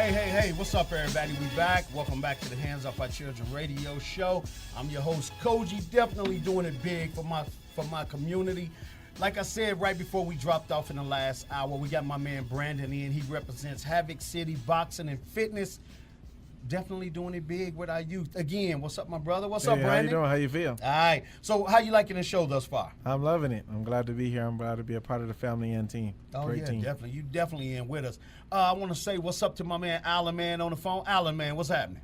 Hey, what's up, everybody? We back. Welcome back to the Hands Off Our Children radio show. I'm your host, Cogee, definitely doing it big for my community. Like I said right before we dropped off in the last hour, we got my man Brandon in. He represents Havoc City Boxing and Fitness. Definitely doing it big with our youth. Again, what's up, my brother? What's up, Brandon? How you doing? How you feel? All right. So how you liking the show thus far? I'm loving it. I'm glad to be here. I'm glad to be a part of the family and team. Oh, Great yeah, team. definitely. You definitely in with us. I want to say what's up to my man Alan, man, on the phone. Alan, man, what's happening?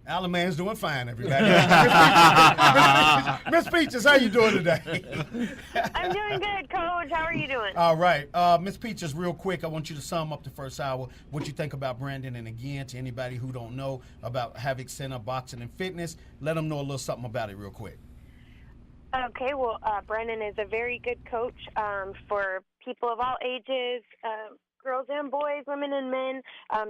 Alan, man's doing fine, everybody. Miss Peaches, how you doing today? I'm doing good, Coach. How are you doing? All right. Miss Peaches, real quick, I want you to sum up the first hour, what you think about Brandon, and again, to anybody who don't know about Havoc Center Boxing and Fitness, let them know a little something about it real quick. Okay, well, Brandon is a very good coach for people of all ages, girls and boys, women and men.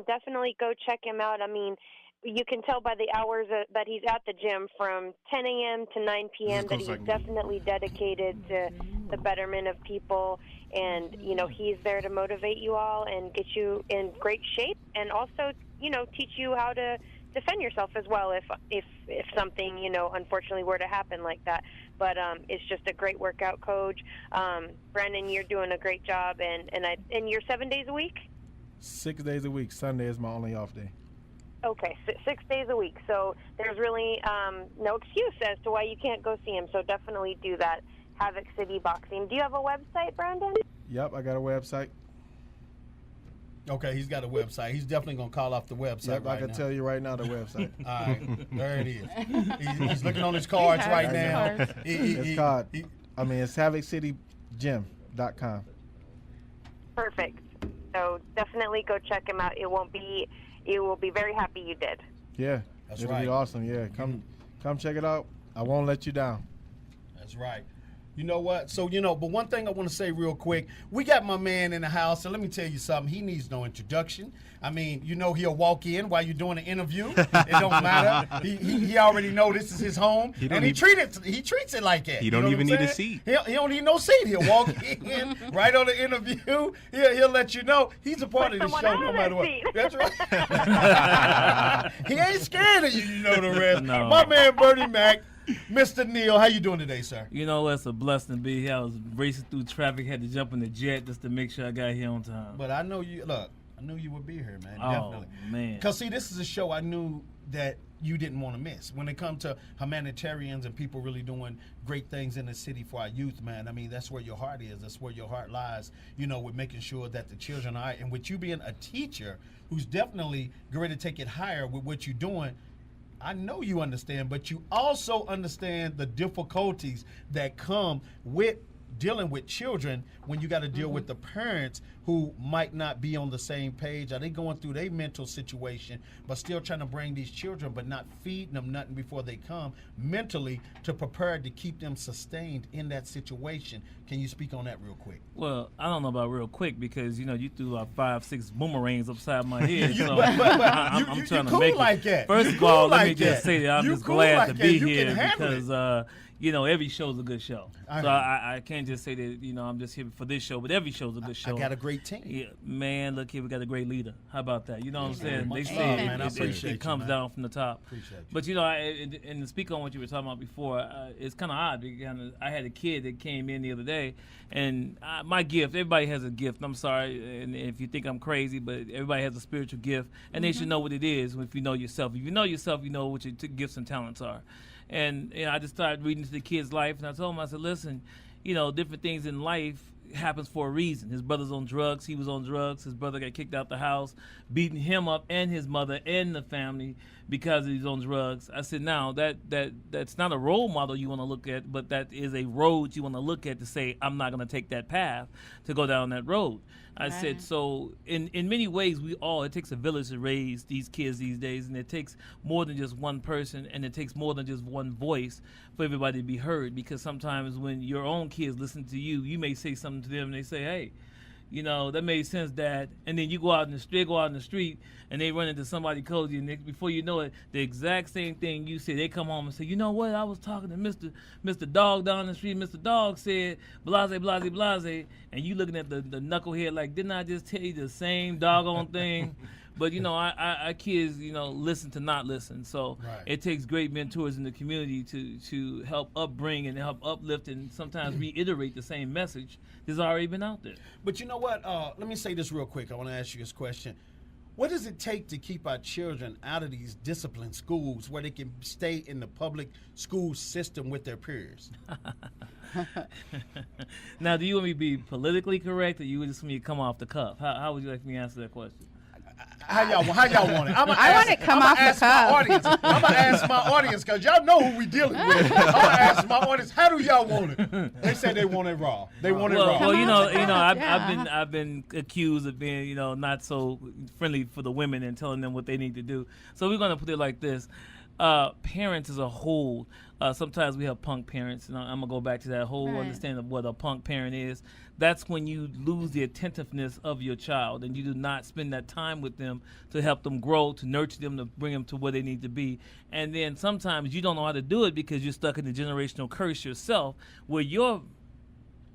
Definitely go check him out. I mean, you can tell by the hours that he's at the gym from 10 a.m. to 9 p.m. that he's definitely dedicated to the betterment of people. And, you know, he's there to motivate you all and get you in great shape and also, you know, teach you how to defend yourself as well if something, you know, unfortunately were to happen like that. But it's just a great workout, Coach. Brandon, you're doing a great job. And you're 7 days a week? 6 days a week. Sunday is my only off day. Okay, 6 days a week. So there's really no excuse as to why you can't go see him. So definitely do that. Havoc City Boxing. Do you have a website, Brandon? Yep, I got a website. Okay, he's got a website. He's definitely going to call off the website. Yep, right I can now. tell you right now the website. All right, there it is. He's looking on his cards right now. It's called, it's HavocCityGym.com. Perfect. So definitely go check him out. You will be very happy you did. Yeah, it'll be awesome. Yeah, come check it out. I won't let you down. That's right. You know what? So, but one thing I want to say real quick, we got my man in the house, and let me tell you something. He needs no introduction. I mean, he'll walk in while you're doing an interview. It don't matter. He already know this is his home, and he treats it like that. He don't even need a seat. He don't need no seat. He'll walk in right on the interview. He'll let you know he's a part of the show no matter what. That's right. He ain't scared of you, you know the rest. No. My man Bernie Mac. Mr. Neal, how you doing today, sir? You know, it's a blessing to be here. I was racing through traffic, had to jump in the jet just to make sure I got here on time. But I know you, I knew you would be here, man. Oh, definitely. Man. Because, see, this is a show I knew that you didn't want to miss. When it comes to humanitarians and people really doing great things in the city for our youth, man, I mean, that's where your heart is. That's where your heart lies, with making sure that the children are, and with you being a teacher who's definitely going to take it higher with what you're doing, I know you understand, but you also understand the difficulties that come with dealing with children when you got to deal with the parents who might not be on the same page. Are they going through their mental situation, but still trying to bring these children, but not feeding them nothing before they come mentally to prepare to keep them sustained in that situation? Can you speak on that real quick? Well, I don't know about real quick because, you threw like 5-6 boomerangs upside my head. So I'm trying to cool make like it. that. First You of all, cool let like me just that. say that I'm You just cool glad like to that. be You can here handle because, every show's a good show. I can't just say that, I'm just here for this show, but every show's a good show. I got a great team. Yeah, man, look here, we got a great leader. How about that? You know what I'm saying? Much They love, say man. I appreciate it comes you, man. down from the top. Appreciate you. But, and to speak on what you were talking about before, it's kind of odd because I had a kid that came in the other day, and my gift, everybody has a gift. I'm sorry, and if you think I'm crazy, but everybody has a spiritual gift, and they should know what it is if you know yourself. If you know yourself, you know what your gifts and talents are. And I just started reading to the kid's life, and I told him, I said, listen, different things in life happens for a reason. His brother's on drugs. He was on drugs. His brother got kicked out the house, beating him up and his mother and the family because he's on drugs. I said, now, that's not a role model you want to look at, but that is a road you want to look at to say, I'm not going to take that path to go down that road. I said, so in many ways, it takes a village to raise these kids these days, and it takes more than just one person, and it takes more than just one voice for everybody to be heard, because sometimes when your own kids listen to you, you may say something to them, and they say, hey, You know, that made sense, Dad. And then you go out in the street, and they run into somebody Cogee, and before you know it, the exact same thing you said, they come home and say, you know what, I was talking to Mr. Dog down the street. Mr. Dog said, blase, blase, blase. And you looking at the knucklehead like, didn't I just tell you the same doggone thing? But, you know, our kids, you know, listen to not listen. So it takes great mentors in the community to help upbring and help uplift and sometimes reiterate the same message that's already been out there. But you know what? Let me say this real quick. I want to ask you this question. What does it take to keep our children out of these disciplined schools where they can stay in the public school system with their peers? Now, do you want me to be politically correct, or you just want me to come off the cuff? How would you like me to answer that question? How y'all want it? I want it come off the cuff. I'm gonna ask my audience because y'all know who we dealing with. I'm gonna ask my audience, how do y'all want it? They say they want it raw. They want it raw. Well, I've been accused of being, you know, not so friendly for the women and telling them what they need to do. So we're gonna put it like this: parents as a whole. Sometimes we have punk parents, and I'm gonna go back to that whole understanding of what a punk parent is. That's when you lose the attentiveness of your child, and you do not spend that time with them to help them grow, to nurture them, to bring them to where they need to be. And then sometimes you don't know how to do it because you're stuck in the generational curse yourself, where your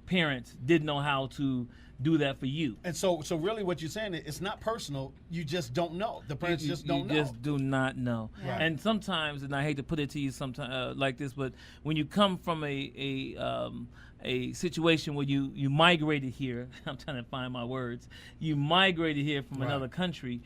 parents didn't know how to do that for you. And so really what you're saying is it's not personal. You just don't know. The parents just don't know. You just do not know. Right. And sometimes, and I hate to put it to you sometimes like this, but when you come from a situation where you migrated here, I'm trying to find my words, you migrated here from another country,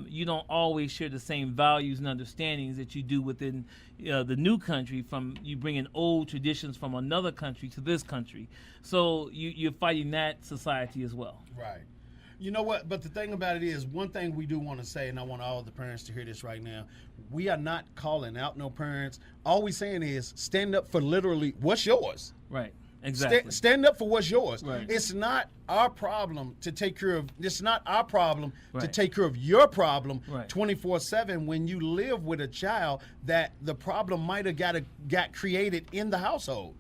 you don't always share the same values and understandings that you do within the new country, from you bringing old traditions from another country to this country. So you're fighting that society as well. Right. You know what? But the thing about it is, one thing we do want to say, and I want all the parents to hear this right now, we are not calling out no parents. All we're saying is stand up for literally what's yours. Right. Exactly. Stand up for what's yours. Right. It's not our problem to take care of. It's not our problem to take care of your problem 24/7 when you live with a child that the problem might have got created in the household.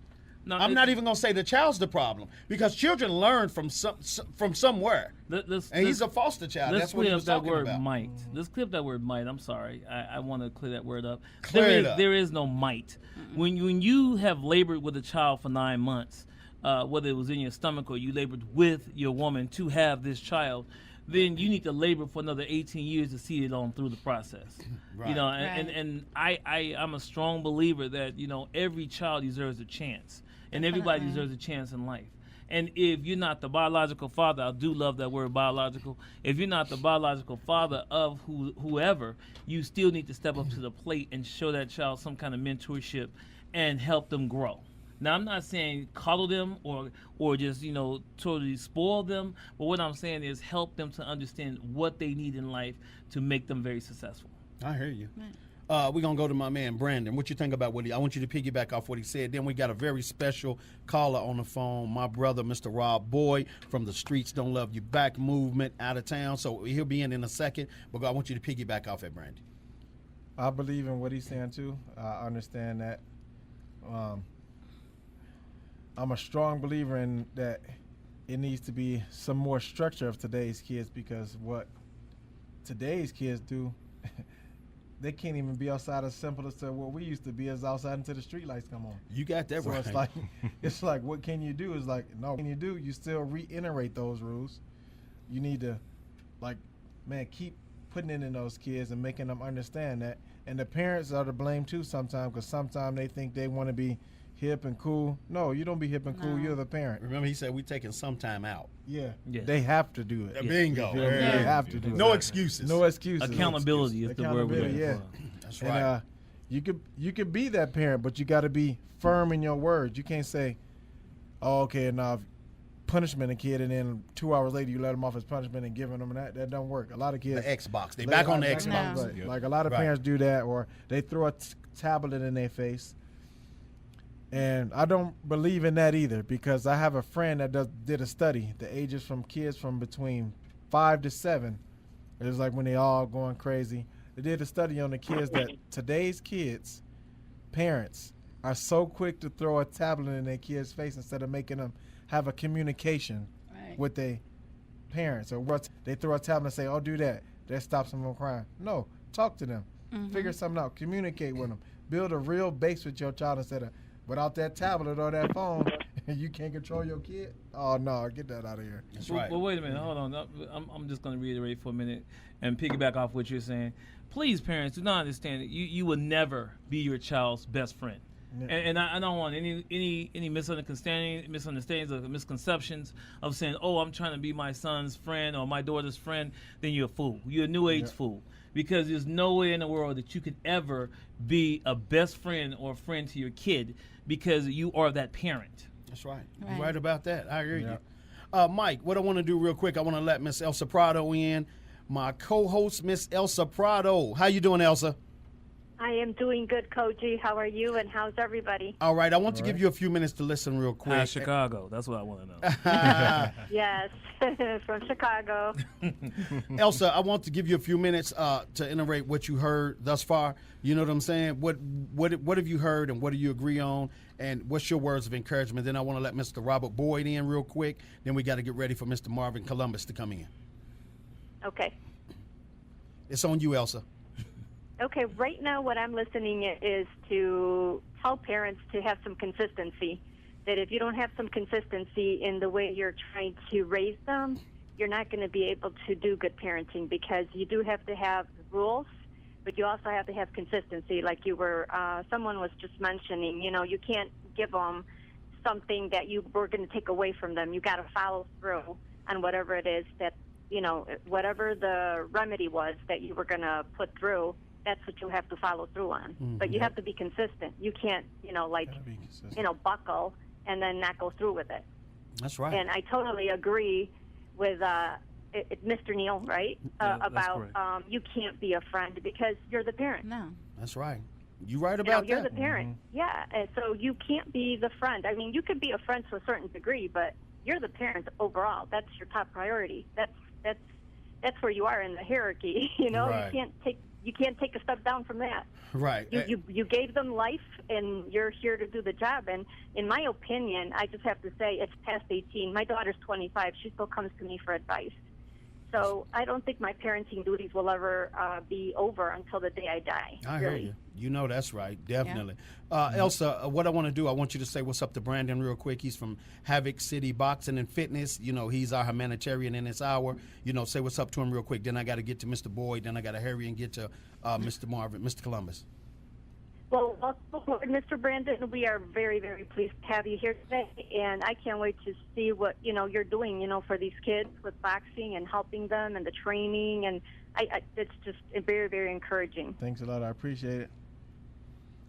No, I'm not even gonna say the child's the problem, because children learn from somewhere. And he's a foster child. That's what he was talking about. Might. Let's clip that word might. I'm sorry. I want to clear that word up. There is no might. When you have labored with a child for 9 months, whether it was in your stomach or you labored with your woman to have this child, then you need to labor for another 18 years to see it on through the process. Right. You know, and I'm a strong believer that, you know, every child deserves a chance. And everybody deserves a chance in life. And if you're not the biological father, I do love that word biological. If you're not the biological father of whoever, you still need to step up to the plate and show that child some kind of mentorship and help them grow. Now, I'm not saying coddle them or just, you know, totally spoil them. But what I'm saying is help them to understand what they need in life to make them very successful. I hear you. We're going to go to my man, Brandon. What you think about I want you to piggyback off what he said. Then we got a very special caller on the phone, my brother, Mr. Rob Boyd from the Streets Don't Love You Back movement, out of town. So he'll be in a second. But I want you to piggyback off at Brandon. I believe in what he's saying, too. I understand that. I'm a strong believer in that it needs to be some more structure of today's kids, because what today's kids do, they can't even be outside as simple as to what we used to be, as outside until the street lights come on. You got that so right. It's like, what can you do? It's like, no, what can you do? You still reiterate those rules. You need to, keep putting it in those kids and making them understand that. And the parents are to blame too sometimes, because sometimes they think they want to be hip and cool. No, you don't be hip and cool. You're the parent. Remember, he said we taking some time out. Yeah. They have to do it. Bingo. They have to do it. No excuses. No excuses. Accountability is the word we're looking for. That's right. And you could be that parent, but you got to be firm in your words. You can't say, "Oh, okay, now punishment a kid," and then 2 hours later you let him off his punishment and giving them that don't work. A lot of kids. The Xbox. They back on the Xbox. Right. Like a lot of parents do that, or they throw a tablet in their face. And I don't believe in that either, because I have a friend that did a study, the ages from kids from between 5 to 7. It was like when they all going crazy. They did a study on the kids that today's kids, parents, are so quick to throw a tablet in their kids' face instead of making them have a communication with their parents, or what they throw a tablet and say, "Oh, do that." That stops them from crying. No, talk to them, figure something out, communicate with them, build a real base with your child instead of without that tablet or that phone. You can't control your kid. Oh no, get that out of here. That's right. Well, wait a minute. Hold on. I'm just going to reiterate for a minute and piggyback off what you're saying. Please, parents, do not understand that you will never be your child's best friend. Yeah. And I don't want any misunderstandings or misconceptions of saying, oh, I'm trying to be my son's friend or my daughter's friend. Then you're a fool. You're a new age fool. Because there's no way in the world that you could ever be a best friend or a friend to your kid because you are that parent. That's right. You're right about that. I agree with you. Mike, what I want to do real quick, I want to let Miss Elsa Prado in. My co-host, Miss Elsa Prado. How you doing, Elsa? I am doing good, Cogee. How are you, and how's everybody? All right. I want to give you a few minutes to listen real quick. Hi, Chicago. That's what I want to know. Yes, from Chicago. Elsa, I want to give you a few minutes to iterate what you heard thus far. You know what I'm saying? What have you heard, and what do you agree on? And what's your words of encouragement? Then I want to let Mr. Robert Boyd in real quick. Then we got to get ready for Mr. Marvin Columbus to come in. Okay. It's on you, Elsa. Okay, right now what I'm listening is to tell parents to have some consistency, that if you don't have some consistency in the way you're trying to raise them, you're not going to be able to do good parenting, because you do have to have rules, but you also have to have consistency. Like you were, someone was just mentioning, you can't give them something that you were going to take away from them. You got to follow through on whatever it is that, whatever the remedy was that you were going to put through. That's what you have to follow through on. Mm-hmm. But you have to be consistent. You can't, buckle and then not go through with it. That's right. And I totally agree with Mr. Neal, right? About you can't be a friend because you're the parent. No. That's right. You're right about that. You're the parent. Mm-hmm. Yeah. And so you can't be the friend. I mean, you could be a friend to a certain degree, but you're the parent overall. That's your top priority. That's where you are in the hierarchy. Right. You can't take a step down from that. Right. You gave them life, and you're here to do the job. And in my opinion, I just have to say it's past 18. My daughter's 25. She still comes to me for advice. So I don't think my parenting duties will ever be over until the day I die. I hear you. You know that's right. Definitely. Yeah. Elsa, what I want to do, I want you to say what's up to Brandon real quick. He's from Havoc City Boxing and Fitness. He's our humanitarian in this hour. Say what's up to him real quick. Then I got to get to Mr. Boyd. Then I got to hurry and get to Mr. Marvin, Mr. Columbus. Well, Mr. Brandon, we are very, very pleased to have you here today, and I can't wait to see what you're doing, for these kids with boxing and helping them and the training, and it's just very, very encouraging. Thanks a lot. I appreciate it.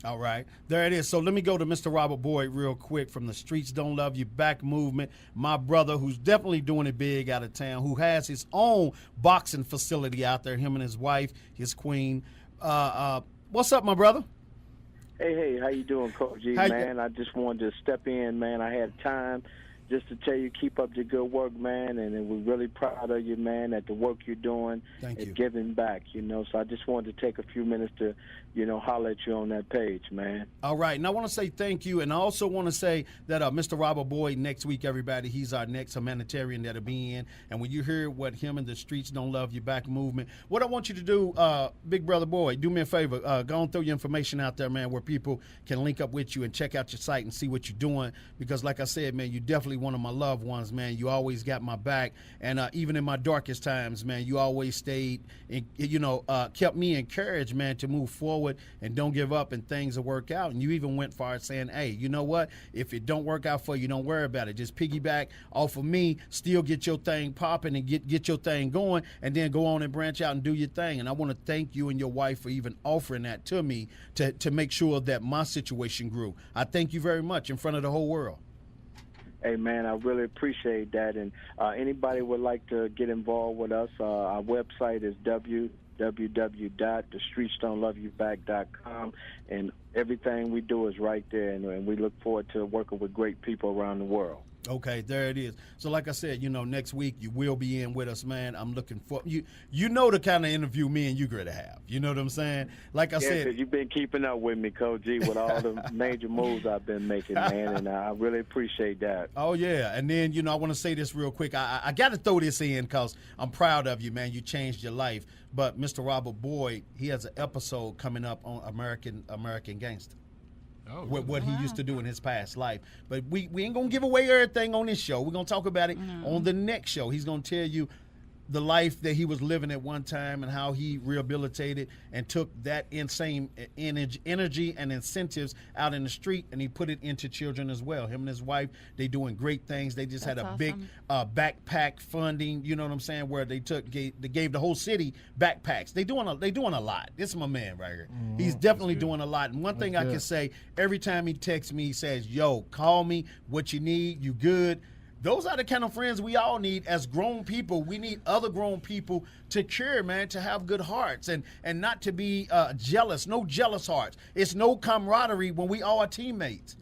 All right. There it is. So let me go to Mr. Robert Boyd real quick from the Streets Don't Love You Back movement. My brother, who's definitely doing it big out of town, who has his own boxing facility out there, him and his wife, his queen. What's up, my brother? Hey, how you doing, Cogee, man? I just wanted to step in, man. I had time just to tell you, keep up the good work, man, and we're really proud of you, man, at the work you're doing. Thank you. Giving back, so I just wanted to take a few minutes to, holler at you on that page, man. All right, and I want to say thank you, and I also want to say that Mr. Robert Boyd, next week, everybody, he's our next humanitarian that'll be in, and when you hear what him and the Streets Don't Love You Back movement, what I want you to do, Big Brother Boyd, do me a favor, go and throw your information out there, man, where people can link up with you and check out your site and see what you're doing, because like I said, man, you definitely one of my loved ones, man. You always got my back, and even in my darkest times, man, you always stayed, kept me encouraged, man, to move forward and don't give up, and things will work out. And you even went far as saying, hey, you know what? If it don't work out for you, don't worry about it. Just piggyback off of me, still get your thing popping and get your thing going, and then go on and branch out and do your thing. And I want to thank you and your wife for even offering that to me to make sure that my situation grew. I thank you very much in front of the whole world. Hey, man, I really appreciate that. And anybody would like to get involved with us, our website is www.thestreetsdon'tloveYouBack.com, and everything we do is right there, and we look forward to working with great people around the world. Okay, there it is. So like I said, next week you will be in with us, man. I'm looking for you. You know the kind of interview me and you going to have. You know what I'm saying? Like I said. 'Cause you've been keeping up with me, Cogee, with all the major moves I've been making, man, and I really appreciate that. Oh, yeah. And then, I want to say this real quick. I got to throw this in because I'm proud of you, man. You changed your life. But Mr. Robert Boyd, he has an episode coming up on American Gangster. Oh, What he used to do in his past life. But we ain't going to give away everything on this show. We're going to talk about it on the next show. He's going to tell you the life that he was living at one time and how he rehabilitated and took that insane energy and incentives out in the street, and he put it into children as well. Him and his wife, they doing great things. They just had a big backpack funding, you know what I'm saying, where they gave the whole city backpacks. They doing a lot. This is my man right here. He's definitely doing a lot. And one thing I can say, every time he texts me, he says, yo, call me, what you need, you good. Those are the kind of friends we all need as grown people. We need other grown people to care, man, to have good hearts and not to be jealous. No jealous hearts. It's no camaraderie when we all are teammates.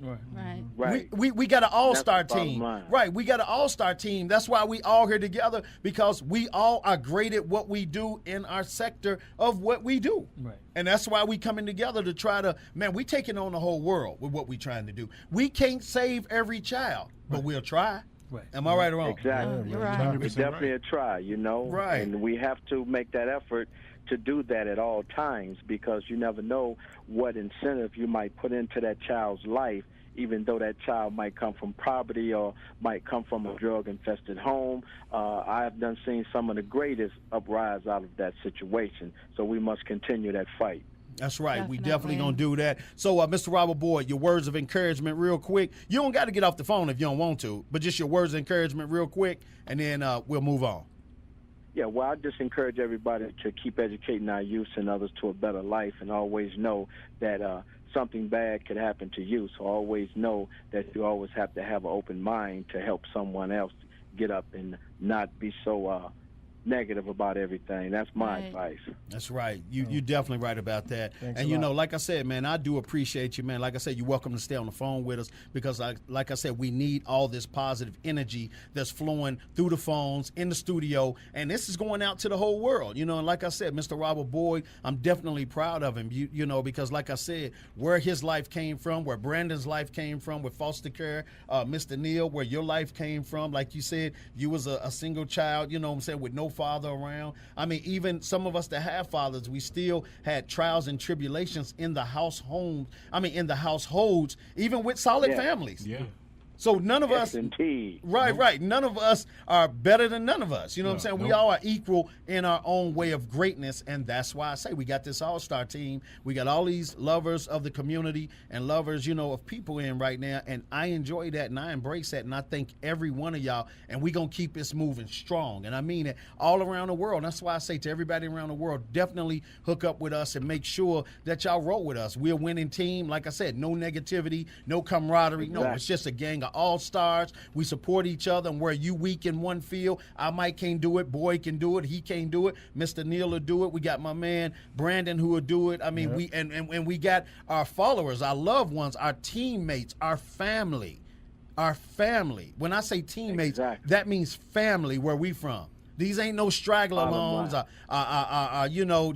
Right. We got an all-star That's the team. bottom line. Right. We got an all-star team. That's why we all here together, because we all are great at what we do in our sector of what we do. Right. And that's why we coming together to try to, man, we taking on the whole world with what we trying to do. We can't save every child, but we'll try. Right. Am I right or wrong? Exactly. You're right. It's definitely a try, Right. And we have to make that effort to do that at all times, because you never know what incentive you might put into that child's life, even though that child might come from poverty or might come from a drug-infested home. I have seen some of the greatest uprise out of that situation, so we must continue that fight. That's right. We definitely going to do that. So, Mr. Robert Boyd, your words of encouragement real quick. You don't got to get off the phone if you don't want to, but just your words of encouragement real quick, and then we'll move on. Yeah, well, I just encourage everybody to keep educating our youth and others to a better life, and always know that something bad could happen to you. So always know that you always have to have an open mind to help someone else get up and not be so negative about everything. That's my advice. That's right. You definitely right about that. Thanks and a lot. like I said, man, I do appreciate you, man. Like I said, you're welcome to stay on the phone with us, because like I said, we need all this positive energy that's flowing through the phones in the studio, and this is going out to the whole world. And like I said, Mr. Robert Boyd, I'm definitely proud of him. Because like I said, where his life came from, where Brandon's life came from with foster care, Mr. Neal, where your life came from, like you said, you was a single child, with no father around. I mean, even some of us that have fathers, we still had trials and tribulations in the households, even with solid families. Yeah. So none of us, Indeed. right. None of us are better than none of us. You know what I'm saying? We all are equal in our own way of greatness, and that's why I say we got this all-star team. We got all these lovers of the community and lovers, of people in right now, and I enjoy that and I embrace that, and I thank every one of y'all, and we gonna keep this moving strong, and I mean it, all around the world. That's why I say to everybody around the world, definitely hook up with us and make sure that y'all roll with us. We're a winning team. Like I said, no negativity, no camaraderie. Exactly. No, it's just a gang of all-stars. We support each other, and where you weak in one field, I might can't do it, Boy can do it, he can't do it, Mr. Neal will do it, we got my man Brandon who will do it. I mean, we and we got our followers, our loved ones, our teammates, our family. When I say teammates, that means family where we from. These ain't no straggler loans,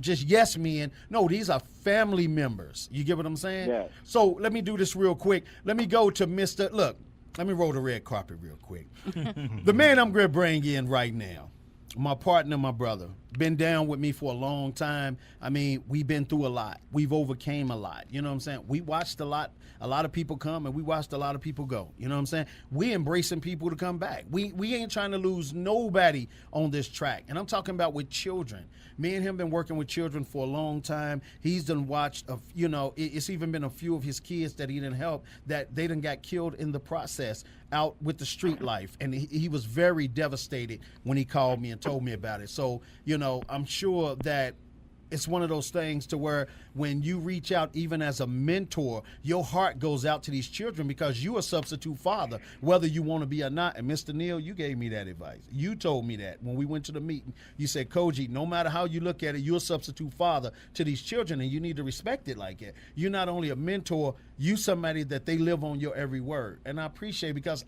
just yes men. No, these are family members. You get what I'm saying? Yes. So let me do this real quick. Let me go to Mr. Look, let me roll the red carpet real quick. The man I'm going to bring in right now, my partner, my brother, been down with me for a long time. I mean, we've been through a lot. We've overcame a lot. You know what I'm saying? We watched a lot of people come, and we watched a lot of people go. You know what I'm saying? We embracing people to come back. We ain't trying to lose nobody on this track. And I'm talking about with children. Me and him been working with children for a long time. He's done watched, it's even been a few of his kids that he didn't help that they done got killed in the process out with the street life. And he was very devastated when he called me and told me about it. So, I'm sure that it's one of those things to where when you reach out, even as a mentor, your heart goes out to these children because you're a substitute father, whether you want to be or not. And Mr. Neal, you gave me that advice. You told me that when we went to the meeting. You said, Cogee, no matter how you look at it, you're a substitute father to these children, and you need to respect it like that. You're not only a mentor, you somebody that they live on your every word. And I appreciate it because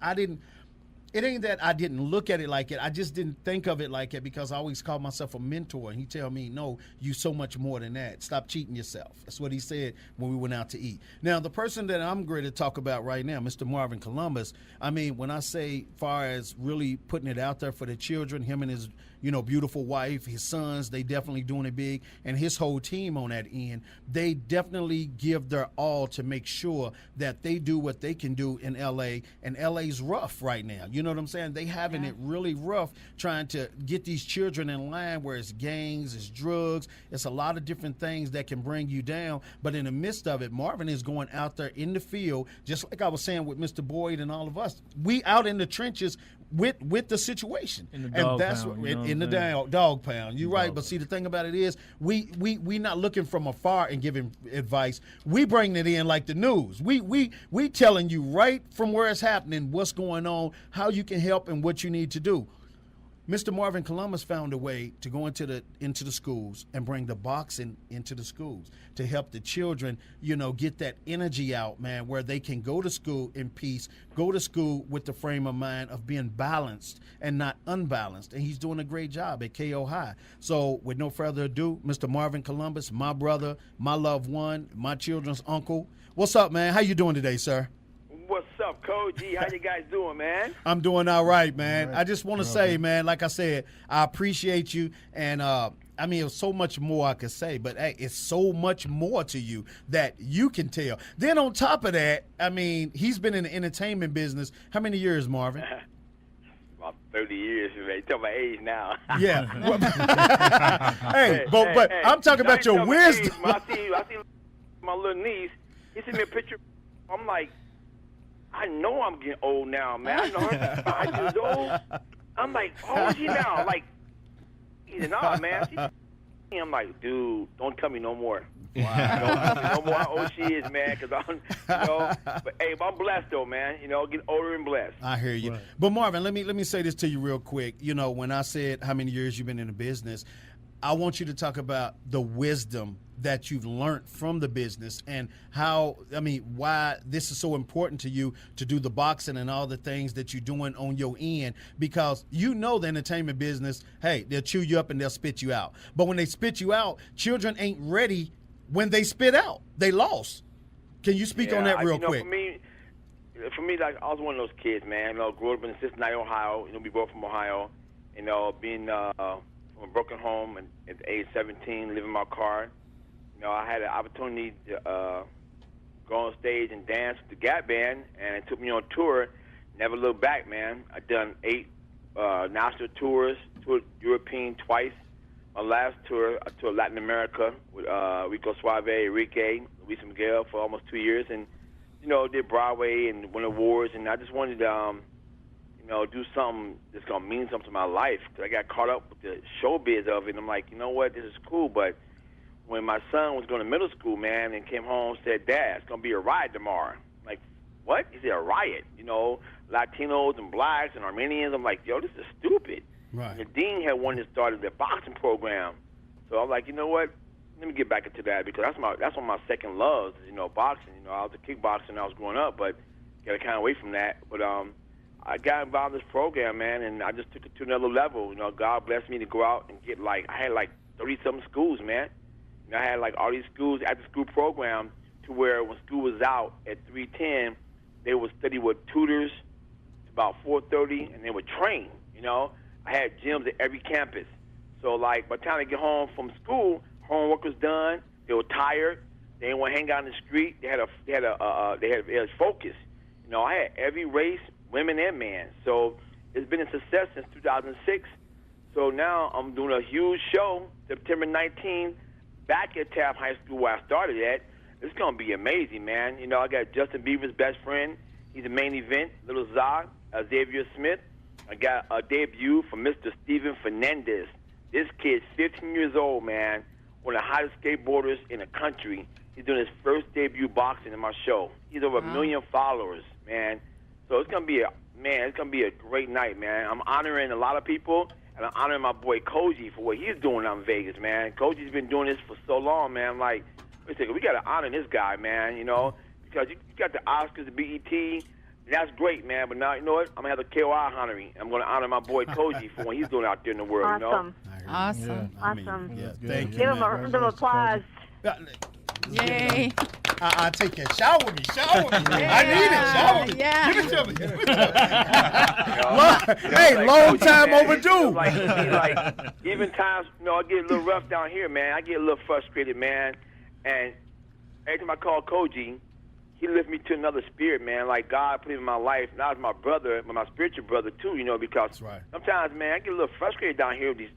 it ain't that I didn't look at it like it. I just didn't think of it like it because I always called myself a mentor. And he tell me, no, you so much more than that. Stop cheating yourself. That's what he said when we went out to eat. Now, the person that I'm going to talk about right now, Mr. Marvin Columbus, I mean, when I say far as really putting it out there for the children, him and his, beautiful wife, his sons, they definitely doing it big. And his whole team on that end, they definitely give their all to make sure that they do what they can do in L.A. And L.A.'s rough right now. You know what I'm saying? They having it really rough trying to get these children in line where it's gangs, it's drugs, it's a lot of different things that can bring you down. But in the midst of it, Marvin is going out there in the field, just like I was saying with Mr. Boyd and all of us. We out in the trenches with the situation. In the dog pound, in the dog pound. You're right. But see, the thing about it is we not looking from afar and giving advice. We bring it in like the news. We telling you right from where it's happening, what's going on, how you can help, and what you need to do. Mr. Marvin Columbus found a way to go into the schools and bring the boxing into the schools to help the children, get that energy out, man, where they can go to school in peace, go to school with the frame of mind of being balanced and not unbalanced. And he's doing a great job at KO High. So with no further ado, Mr. Marvin Columbus, my brother, my loved one, my children's uncle. What's up, man? How you doing today, sir? What's up, Cogee? How you guys doing, man? I'm doing all right, man. All right. I just want to say, man, like I said, I appreciate you. And, there's so much more I could say, but hey, it's so much more to you that you can tell. Then on top of that, he's been in the entertainment business. How many years, Marvin? About 30 years, man. You talking my age now. Yeah. But I'm talking about your wisdom. I see my little niece. He sent me a picture. I'm like, I know I'm getting old now, man. I know her 5 years old. I'm like, how old is she now? Like, he's nah, man. I'm like, dude, don't tell me no more. Wow. Don't tell me no more how old she is, man, because but hey, I'm blessed though, man. Getting older and blessed. I hear you. Right. But Marvin, let me say this to you real quick. When I said how many years you've been in the business, I want you to talk about the wisdom that you've learned from the business and why this is so important to you to do the boxing and all the things that you're doing on your end, because the entertainment business, hey, they'll chew you up and they'll spit you out. But when they spit you out, children ain't ready when they spit out. They lost. Can you speak on that real quick? For me, like, I was one of those kids, man. Grew up in Cincinnati, Ohio. We both from Ohio. Being from a broken home and at the age 17, living in my car. I had an opportunity to go on stage and dance with the Gap Band, and it took me on tour. Never looked back, man. I've done 8 national tours, toured European twice. My last tour, I toured Latin America with Rico Suave, Enrique, Luis Miguel for almost 2 years, and did Broadway and won awards. And I just wanted to, do something that's gonna mean something to my life. Cause I got caught up with the showbiz of it. And I'm like, you know what, this is cool, but when my son was going to middle school, man, and came home and said, Dad, it's going to be a riot tomorrow. I'm like, what? He said, a riot. Latinos and blacks and Armenians. I'm like, yo, this is stupid. Right. And the dean had one that started the boxing program. So I'm like, you know what? Let me get back into that, because that's one of my second loves, boxing. I was a kickboxer when I was growing up, but got kind of away from that. But I got involved in this program, man, and I just took it to another level. God blessed me to go out and get I had 30-something schools, man. I had all these schools, after-school program, to where when school was out at 3:10, they would study with tutors to about 4:30, and they would train. I had gyms at every campus. So by the time they get home from school, homework was done. They were tired. They didn't want to hang out in the street. They had focus. I had every race, women and men. So it's been a success since 2006. So now I'm doing a huge show September 19th. Back at Taft High School where I started at. It's going to be amazing, man. I got Justin Bieber's best friend. He's the main event, Little Zod, Xavier Smith. I got a debut from Mr. Steven Fernandez. This kid's 15 years old, man. One of the hottest skateboarders in the country. He's doing his first debut boxing in my show. He's over 1 million followers, man. So it's going to be a great night, man. I'm honoring a lot of people. And I'm honoring my boy Cogee for what he's doing out in Vegas, man. Cogee's been doing this for so long, man. I'm like, wait a second, we got to honor this guy, man, because you got the Oscars, the BET, That's great, man. But now, you know what? I'm going to have the KOI honoring. I'm going to honor my boy Cogee for what he's doing out there in the world, Awesome. Awesome. Awesome. Thank you, Give him a man. round of applause. Yay. I take that. Shower me. I need it. Shower me. Yeah. Give it to me. Give it to me. Hey, long time overdue. Like, even times, I get a little rough down here, man. I get a little frustrated, man. And every time I call Cogee, he lifts me to another spirit, man. Like God put him in my life, not as my brother, but my spiritual brother too. Because sometimes, man, I get a little frustrated down here with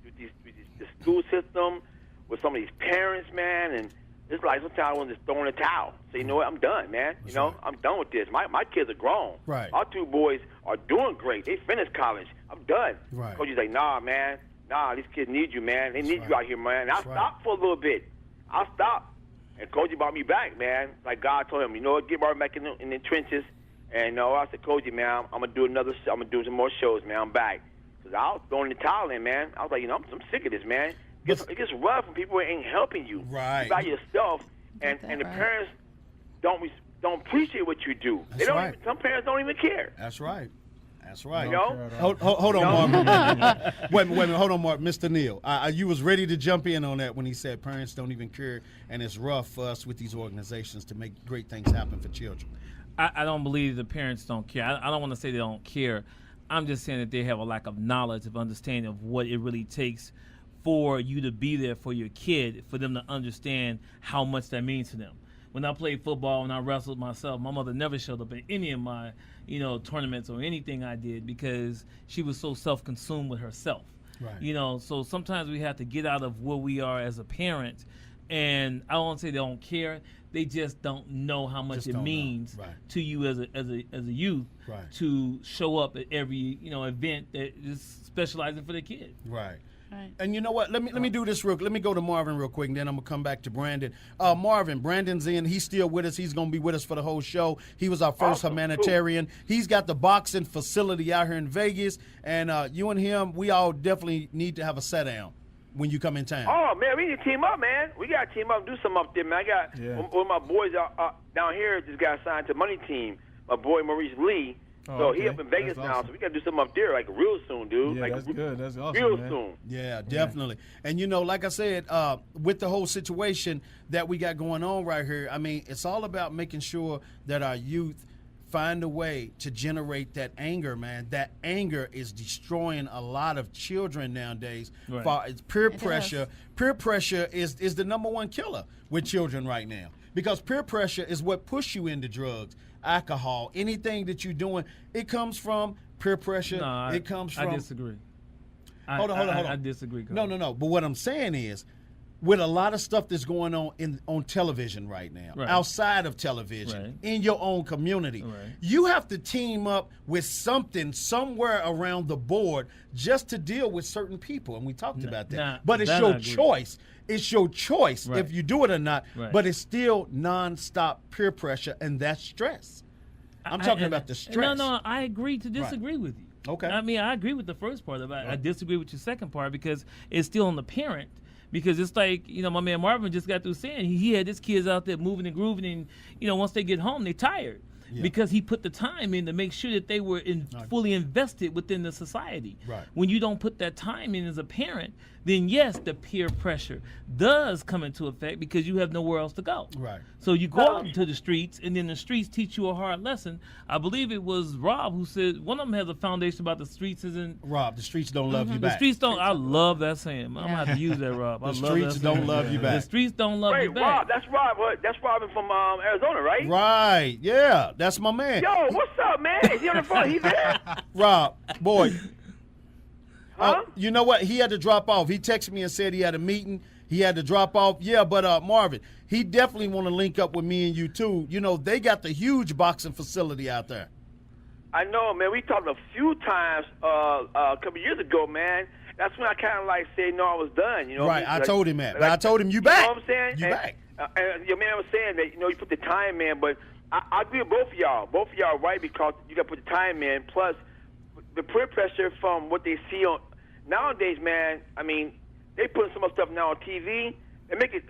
the school system, with some of these parents, man, and it's like sometimes I want to just throw in the towel. Say, you know what, I'm done, man. I'm done with this. My kids are grown. Right. Our 2 boys are doing great. They finished college. I'm done. Right. Cogee's like, nah, man. Nah, these kids need you, man. They need you out here, man. I'll stop for a little bit. I'll stop. And Cogee brought me back, man. Like God told him, get Marvin back in the trenches. And I said, Cogee, man, I'm gonna do I'm gonna do some more shows, man. I'm back. Cause I was throwing the towel in, man. I was like, I'm sick of this, man. It gets rough when people ain't helping you. Right. You by yourself, and the parents don't appreciate what you do. That's right. Some parents don't even care. That's right. That's right. Hold on, Marvin. wait a minute. Hold on, Mark. Mr. Neal, you was ready to jump in on that when he said parents don't even care, and it's rough for us with these organizations to make great things happen for children. I don't believe the parents don't care. I don't want to say they don't care. I'm just saying that they have a lack of knowledge, of understanding of what it really takes for you to be there for your kid, for them to understand how much that means to them. When I played football and I wrestled myself, my mother never showed up at any of my, tournaments or anything I did because she was so self-consumed with herself. Right. So sometimes we have to get out of where we are as a parent, and I won't say they don't care. They just don't know how much it means to you as a youth to show up at every event that is specializing for the kid. Right. And you know what? Let me do this real. Let me go to Marvin real quick, and then I'm gonna come back to Brandon. Brandon's in. He's still with us. He's gonna be with us for the whole show. He was our first humanitarian. He's got the boxing facility out here in Vegas, and you and him, we all definitely need to have a sit down when you come in town. Oh man, we need to team up, man. We got to team up, and do something up there, man. I got one of my boys down here just got signed to Money Team. My boy Maurice Lee. He up in Vegas now, so we got to do something up there like real soon, dude. Yeah, like, that's good. That's awesome, real man. soon. Yeah, definitely. And, like I said, with the whole situation that we got going on right here, I mean, it's all about making sure that our youth find a way to generate that anger, man. That anger is destroying a lot of children nowadays. Right. Peer pressure is the number one killer with children right now, because peer pressure is what pushes you into drugs, alcohol, anything that you're doing. It comes from peer pressure. No, it comes from. I disagree. Hold on. I disagree. No. But what I'm saying is, with a lot of stuff that's going on television right now, outside of television, in your own community, you have to team up with something somewhere around the board just to deal with certain people, and we talked about that. But it's your choice. It's your choice if you do it or not. But it's still nonstop peer pressure, and that's stress. I'm talking about the stress. No, I agree to disagree with you. Okay. I mean, I agree with the first part of it. I disagree with your second part because it's still on the parent. Because it's like, my man Marvin just got through saying he had his kids out there moving and grooving, and, once they get home, they're tired. Because he put the time in to make sure that they were fully invested within the society. When you don't put that time in as a parent, then yes, the peer pressure does come into effect because you have nowhere else to go. So you go out into the streets, and then the streets teach you a hard lesson. I believe it was Rob who said one of them has a foundation about the streets isn't. Rob, the streets don't love you back. The streets don't. I love that saying. I'm gonna have to use that, Rob. The streets don't love you back. The streets don't love you back. Rob, that's Rob. That's Robin from Arizona, right? Right. Yeah, that's my man. Yo, what's up, man? Is he on the phone? He there? Rob, boy. Huh? You know what? He had to drop off. He texted me and said he had a meeting. He had to drop off. Yeah, but Marvin, he definitely want to link up with me and you too. They got the huge boxing facility out there. I know, man. We talked a few times a couple years ago, man. That's when I kind of like said, no, I was done. Right. I told him that. But I told him, you back. You know what I'm saying? You back. And your man was saying that, you put the time in, but I agree with both of y'all. Both of y'all are right because you got to put the time in. Plus, the peer pressure from what they see on nowadays, man. I mean, they put some stuff now on TV. They make it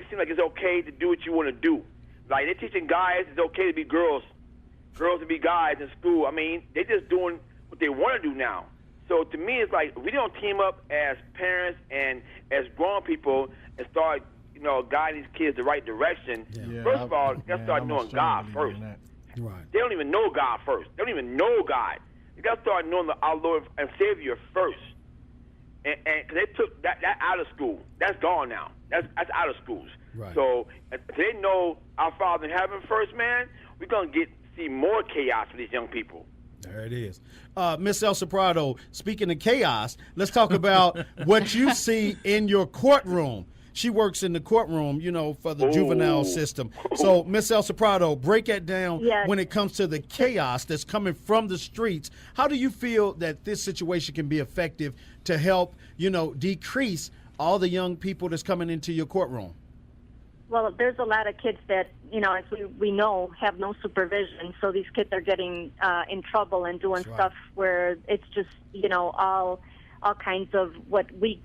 seem like it's okay to do what you want to do. Like they're teaching guys it's okay to be girls. girls to be guys in school. I mean, they just doing what they want to do now. So to me, it's like we don't team up as parents and as grown people and start, guiding these kids the right direction. Yeah, First of all, they start knowing God first. Right. They don't even know God first. They don't even know God. You got to start knowing our Lord and Savior first. And cause they took that out of school. That's gone now. That's out of schools. Right. So if they know our Father in heaven first, man, we're going to see more chaos for these young people. There it is. Miss Elsa Prado, speaking of chaos, let's talk about what you see in your courtroom. She works in the courtroom, for the juvenile system. So, Miss Elsa Prado, break that down when it comes to the chaos that's coming from the streets. How do you feel that this situation can be effective to help, decrease all the young people that's coming into your courtroom? Well, there's a lot of kids that, as we know, have no supervision. So these kids are getting in trouble and doing stuff where it's just, all kinds of what we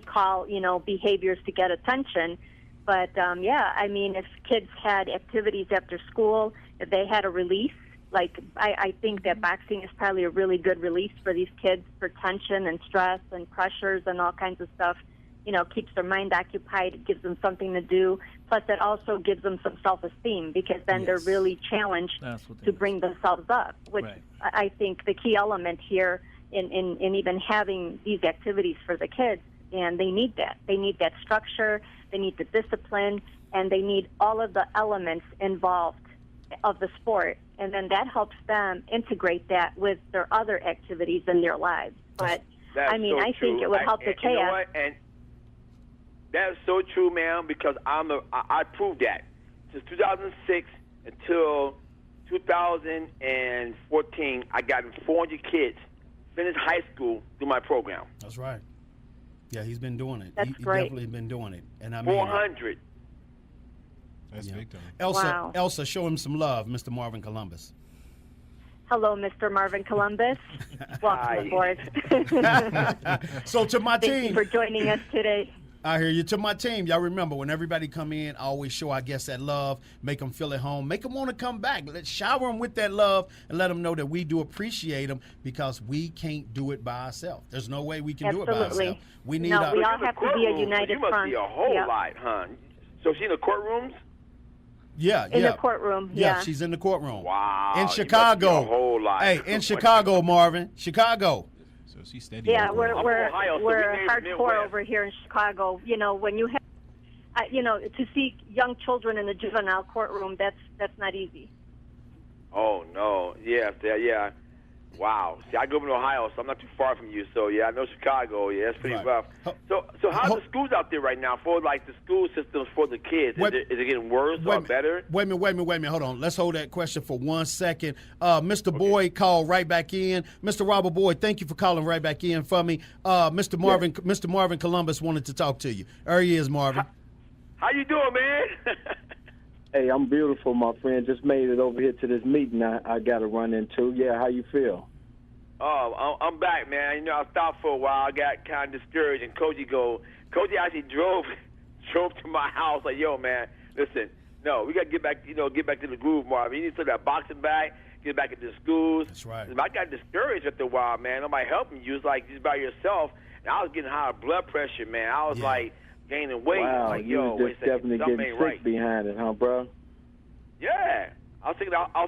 call, behaviors to get attention. But, if kids had activities after school, if they had a release, like I think that boxing is probably a really good release for these kids for tension and stress and pressures and all kinds of stuff. Keeps their mind occupied. It gives them something to do. Plus, it also gives them some self-esteem because then they're really challenged to bring themselves up, which I think the key element here in even having these activities for the kids. And they need that. They need that structure. They need the discipline, and they need all of the elements involved of the sport. And then that helps them integrate that with their other activities in their lives. But I think it would help the chaos. That's so true, ma'am, because I proved that. Since 2006 until 2014, I got 400 kids finished high school through my program. That's right. Yeah, he's been doing it. That's he great. Definitely been doing it. And 400. That's big time. Elsa, show him some love, Mr. Marvin Columbus. Hello, Mr. Marvin Columbus. Welcome aboard. So to my team. Thank you for joining us today. I hear you. To my team, y'all remember, when everybody come in, I always show, that love, make them feel at home, make them want to come back. Let's shower them with that love and let them know that we do appreciate them because we can't do it by ourselves. There's no way we can do it by ourselves. We need we all have to be a united front. You must be a whole lot, huh? So she in the courtrooms? Yeah, in the courtroom, yeah. She's in the courtroom. Wow. In Chicago. A whole lot. Hey, in Chicago, Marvin. Chicago. So she's steady. Yeah, we're Ohio, hardcore over here in Chicago. When you have, to see young children in the juvenile courtroom, that's not easy. Oh no, yeah. Wow. See, I grew up in Ohio, so I'm not too far from you. So yeah, I know Chicago. Yeah, it's pretty rough. So how's the schools out there right now for the school systems for the kids? Is it getting worse or better? Wait a minute. Hold on. Let's hold that question for 1 second. Mr. Boyd called right back in. Mr. Robert Boyd, thank you for calling right back in for me. Mr. Marvin Columbus wanted to talk to you. There he is, Marvin. How you doing, man? Hey, I'm beautiful, my friend. Just made it over here to this meeting I got to run into. Yeah, how you feel? Oh, I'm back, man. I stopped for a while. I got kind of discouraged, and Cogee actually drove to my house like, yo, man, listen, no, we got to get back to the groove, Marvin. You need to put that boxing back, get back into schools. That's right. I got discouraged after a while, man. Nobody helping you. It's like just by yourself. And I was getting high blood pressure, man. I was like gaining weight. Wow, like, you was just definitely getting sick behind it, huh, bro? Yeah. I was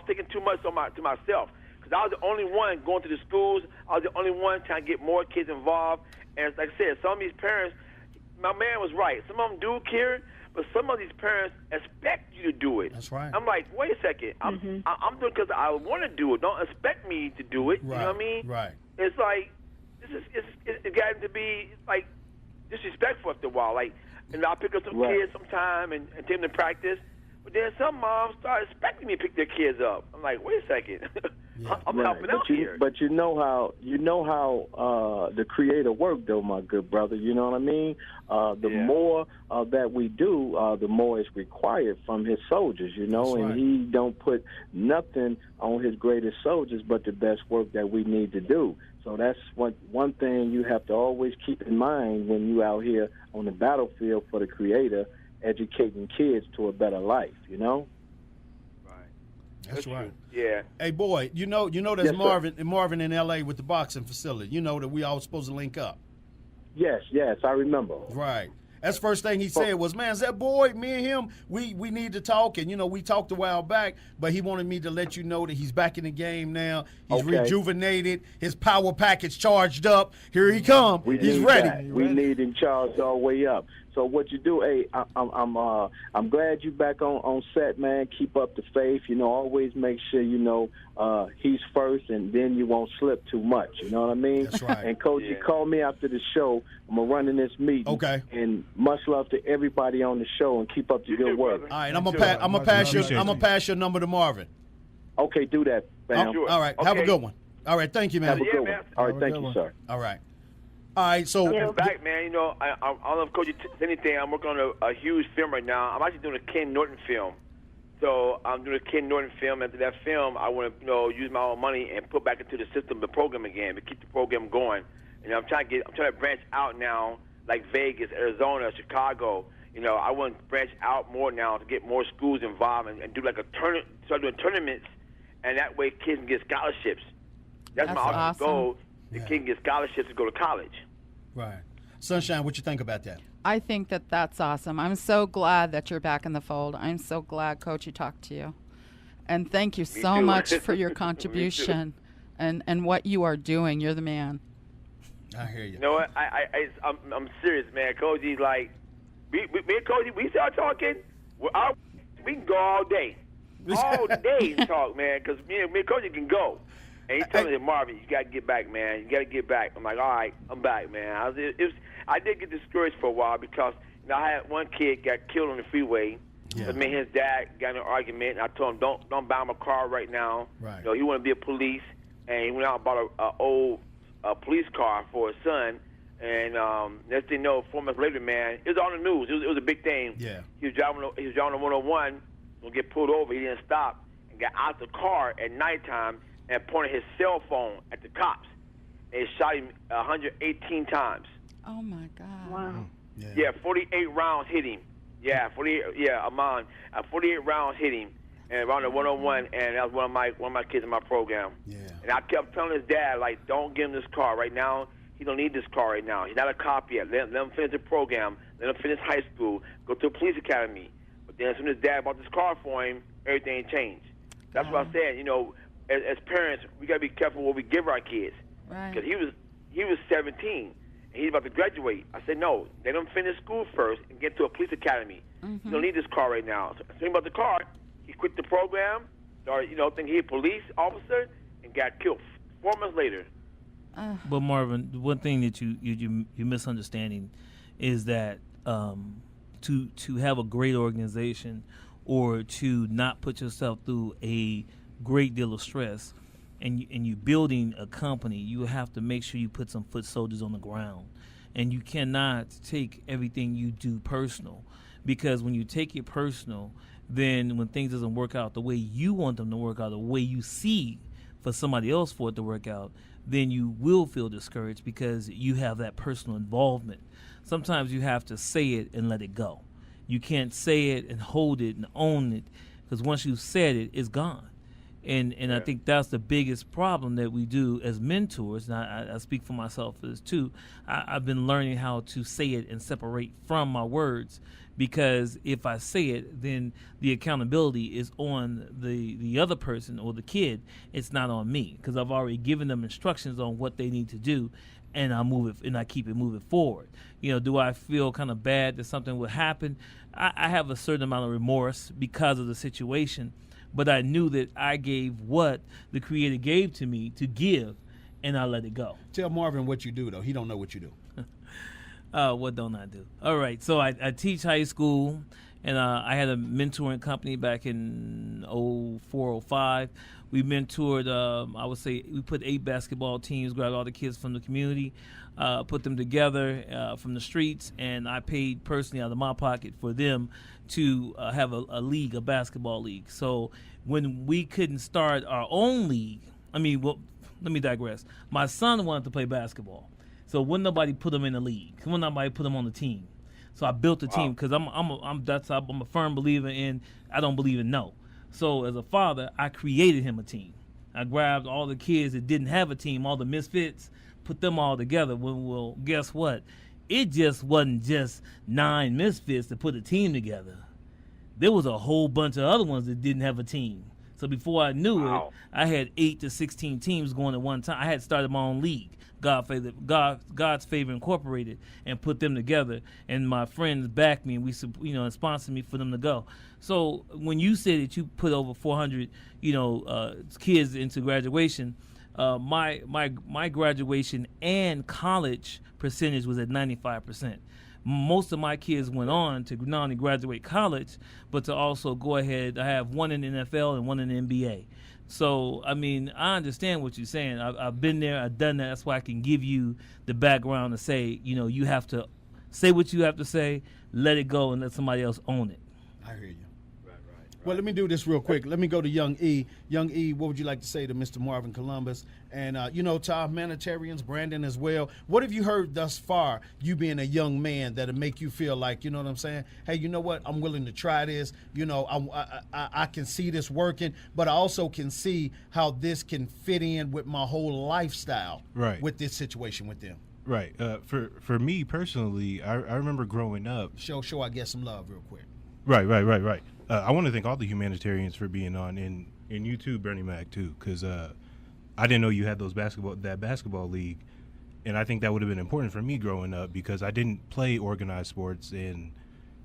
thinking too much to myself. Because I was the only one going to the schools. I was the only one trying to get more kids involved. And like I said, some of these parents, my man was right. Some of them do care, but some of these parents expect you to do it. That's right. I'm like, wait a second. I'm doing it because I want to do it. Don't expect me to do it. Right. You know what I mean? Right. It's like, it's gotten to be like disrespectful after a while. Like, and I'll pick up some kids sometime and take them to practice. But then some moms start expecting me to pick their kids up. I'm like, wait a second. I'm helping out here. But you know how the Creator works, though, my good brother. You know what I mean? The more that we do, the more it's required from His soldiers. You know, That's and right. He don't put nothing on His greatest soldiers but the best work that we need to do. So that's one thing you have to always keep in mind when you out here on the battlefield for the Creator, educating kids to a better life. You know. That's right. True. Yeah. Hey, boy, you know there's Yes, Marvin in L.A. with the boxing facility. You know that we all supposed to link up. Yes, I remember. Right. That's the first thing he said was, man, is that boy, me and him, we need to talk. And, we talked a while back, but he wanted me to let you know that he's back in the game now. He's rejuvenated. His power package charged up. Here he come. He's ready. We need him charged all the way up. So what you do, hey, I'm glad you back on set, man. Keep up the faith. Always make sure he's first, and then you won't slip too much. You know what I mean? That's right. And Cogee, call me after the show. I'm gonna run in this meeting. Okay. And much love to everybody on the show, and keep up the good work. All right, I'm gonna pass your number to Marvin. Okay, do that, fam. All right, have a good one. All right, thank you, man. Have a good one. All right, thank you, sir. All right. All right, so I'm back, man. I don't know if Cogee said anything. I'm working on a huge film right now. I'm actually doing a Ken Norton film. So I'm doing a Ken Norton film. After that film, I want to use my own money and put back into the system the program again, to keep the program going. And I'm trying to branch out now, like Vegas, Arizona, Chicago. I want to branch out more now to get more schools involved and do like start doing tournaments, and that way kids can get scholarships. That's my awesome goal. The kid can get scholarships to go to college. Right. Sunshine, what you think about that? I think that's awesome. I'm so glad that you're back in the fold. I'm so glad Cogee talked to you. And thank you so much for your contribution and what you are doing. You're the man. I hear you. You know what? I'm serious, man. Cogee's like, me and Cogee, we start talking, we can go all day. All day and talk, man, because me and Cogee can go. And he's telling me, Marvin, you got to get back, man. You got to get back. I'm like, all right, I'm back, man. I did get discouraged for a while because I had one kid got killed on the freeway. Yeah. Me and his dad got in an argument, and I told him, don't buy him a car right now. Right. He wanted to be a police, and he went out and bought an old police car for his son. And next thing you know, 4 months later, man, it was on the news. It was a big thing. Yeah. He was driving on 101, gonna get pulled over. He didn't stop and got out the car at nighttime and pointed his cell phone at the cops. And shot him 118 times. Oh my God! Wow. Yeah, 48 rounds hit him. Yeah, 48 rounds hit him, and around the 101, and that was one of my kids in my program. Yeah. And I kept telling his dad, like, don't give him this car right now. He don't need this car right now. He's not a cop yet. Let him finish the program. Let him finish high school. Go to a police academy. But then as soon as dad bought this car for him, everything changed. That's what I said. As parents, we gotta be careful what we give our kids. Right. Because he was 17 and he's about to graduate. I said no. Let him finish school first and get to a police academy. Mm-hmm. You don't need this car right now. So thinking about the car, he quit the program. Started, thinking he a police officer and got killed 4 months later. But Marvin, the one thing that you're misunderstanding is that to have a great organization or to not put yourself through a great deal of stress, and you building a company, you have to make sure you put some foot soldiers on the ground, and you cannot take everything you do personal, because when you take it personal, then when things doesn't work out the way you want them to work out, the way you see for somebody else for it to work out, then you will feel discouraged because you have that personal involvement. Sometimes you have to say it and let it go. You can't say it and hold it and own it, because once you've said it, it's gone. And I think that's the biggest problem that we do as mentors, and I speak for myself as too. I've been learning how to say it and separate from my words, because if I say it, then the accountability is on the other person or the kid. It's not on me, because I've already given them instructions on what they need to do, and I keep it moving forward. Do I feel kind of bad that something would happen? I have a certain amount of remorse because of the situation. But I knew that I gave what the Creator gave to me to give, and I let it go. Tell Marvin what you do, though. He don't know what you do. What don't I do? All right, so I teach high school, and I had a mentoring company back in 04, 05. We mentored, I would say, we put 8 basketball teams, grabbed all the kids from the community, put them together from the streets, and I paid personally out of my pocket for them to have a league, a basketball league. So when we couldn't start our own league, let me digress. My son wanted to play basketball, so wouldn't nobody put him in the league? Wouldn't nobody put him on the team? So I built a team, because I'm a firm believer in, I don't believe in no. So as a father, I created him a team. I grabbed all the kids that didn't have a team, all the misfits, put them all together. Well, guess what? It just wasn't just 9 misfits to put a team together. There was a whole bunch of other ones that didn't have a team. So before I knew it, I had 8 to 16 teams going at one time. I had started my own league, God's Favor Incorporated, and put them together. And my friends backed me, and and sponsored me for them to go. So when you said that you put over 400, kids into graduation, my graduation and college percentage was at 95%. Most of my kids went on to not only graduate college, but to also go ahead. I have one in the NFL and one in the NBA. So, I mean, I understand what you're saying. I've been there. I've done that. That's why I can give you the background to say, you have to say what you have to say, let it go, and let somebody else own it. I hear you. Well, let me do this real quick. Let me go to Young E. Young E, what would you like to say to Mr. Marvin Columbus? And, to our humanitarians, Brandon as well. What have you heard thus far, you being a young man, that'll make you feel like, you know what I'm saying? Hey, you know what? I'm willing to try this. I can see this working, but I also can see how this can fit in with my whole lifestyle with this situation with them. Right. For me personally, I remember growing up. Show I get some love real quick. Right. I want to thank all the humanitarians for being on, and you too, Bernie Mac, too, because I didn't know you had that basketball league, and I think that would have been important for me growing up because I didn't play organized sports, and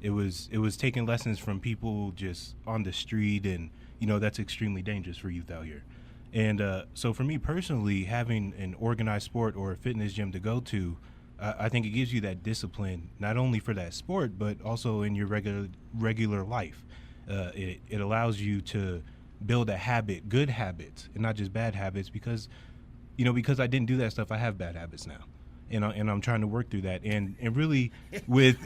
it was taking lessons from people just on the street, and that's extremely dangerous for youth out here. And so for me personally, having an organized sport or a fitness gym to go to, I think it gives you that discipline, not only for that sport, but also in your regular life. It allows you to build a habit, good habits, and not just bad habits, because I didn't do that stuff, I have bad habits now. And I'm trying to work through that. And really with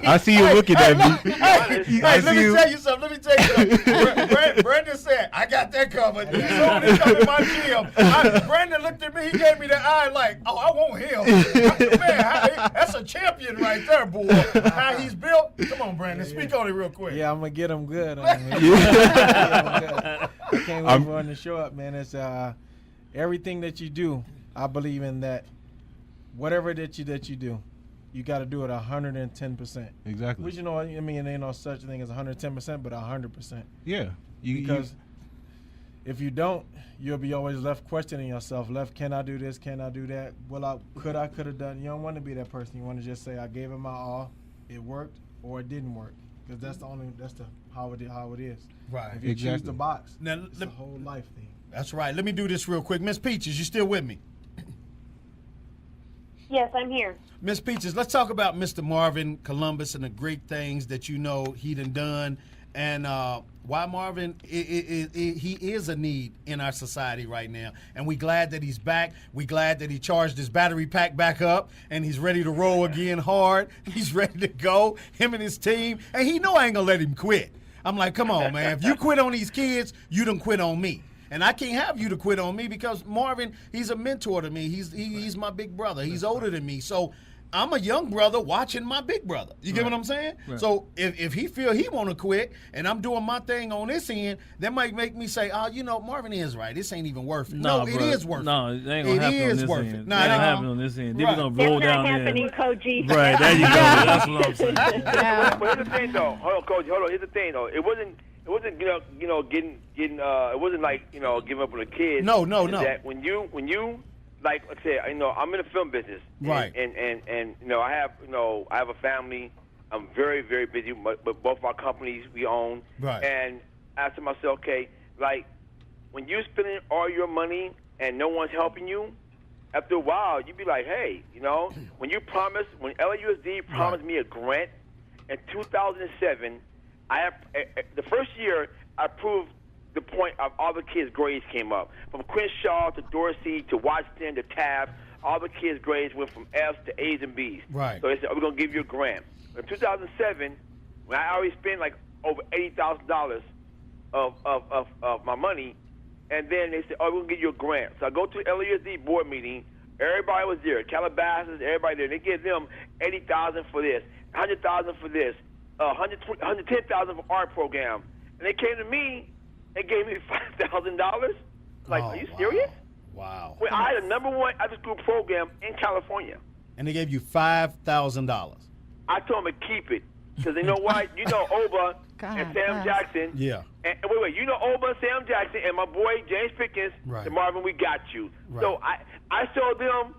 I see you looking at me. Let me tell you something. Brandon said, I got that covered. He's over there coming to my gym. Brandon looked at me, he gave me the eye like, oh, I want him. Man, that's a champion right there, boy. How he's built. Come on, Brandon, speak on it real quick. Yeah, I'm going to get him good. I can't wait for him to show up, man. It's everything that you do. I believe in that. Whatever that you do, you got to do it 110%. Exactly. Which there ain't no such thing as 110%, but 100%. Yeah. Because if you don't, you'll be always left questioning yourself. Can I do this? Can I do that? Well, I could have done. You don't want to be that person. You want to just say, I gave it my all. It worked or it didn't work. Because that's how it is. Right. If you choose the box, now, it's a whole life thing. That's right. Let me do this real quick. Miss Peaches, you still with me? Yes, I'm here. Miss Peaches, let's talk about Mr. Marvin Columbus and the great things that he done, and why Marvin he is a need in our society right now. And we glad that he's back. We glad that he charged his battery pack back up and he's ready to roll again hard. He's ready to go, him and his team. And he know I ain't gonna let him quit. I'm like, come on, man. If you quit on these kids, you done quit on me. And I can't have you to quit on me because Marvin, he's a mentor to me. He's my big brother. He's older than me. So I'm a young brother watching my big brother. You get what I'm saying? Right. So if he feel he want to quit and I'm doing my thing on this end, that might make me say, Marvin is right. This ain't even worth it. No, it is worth it. No, it ain't going to happen on this end. No, it ain't happen on this end. They're going to roll down there. That's not happening, Cogee. Right, there you go. That's what I'm saying. But here's the thing, though. Hold on, Cogee. Here's the thing, though. It wasn't getting it wasn't like giving up on the kids. No. That when you like I said, I'm in the film business, right? And I have a family. I'm very, very busy, but both our companies we own, right? And I asked myself, okay, like when you're spending all your money and no one's helping you, after a while you be like, hey, when LAUSD promised me a grant in 2007. The first year, I proved the point of all the kids' grades came up. From Crenshaw to Dorsey to Washington to Taft, all the kids' grades went from F's to A's and B's. Right. So they said, we're going to give you a grant. In 2007, when I already spent like over $80,000 of my money, and then they said, we're going to give you a grant. So I go to the LAUSD board meeting. Everybody was there. Calabasas, everybody there. They give them $80,000 for this, $100,000 for this. $110,000 for art program, and they came to me and gave me $5,000. Like, are you serious? Wow. Well, I had a #1 after-school program in California. And they gave you $5,000. I told them to keep it because you know what? You know Oba and Sam Jackson. Yeah. And wait, you know Oba and Sam Jackson and my boy James Pickens Right. and Marvin. We got you. Right. So I showed them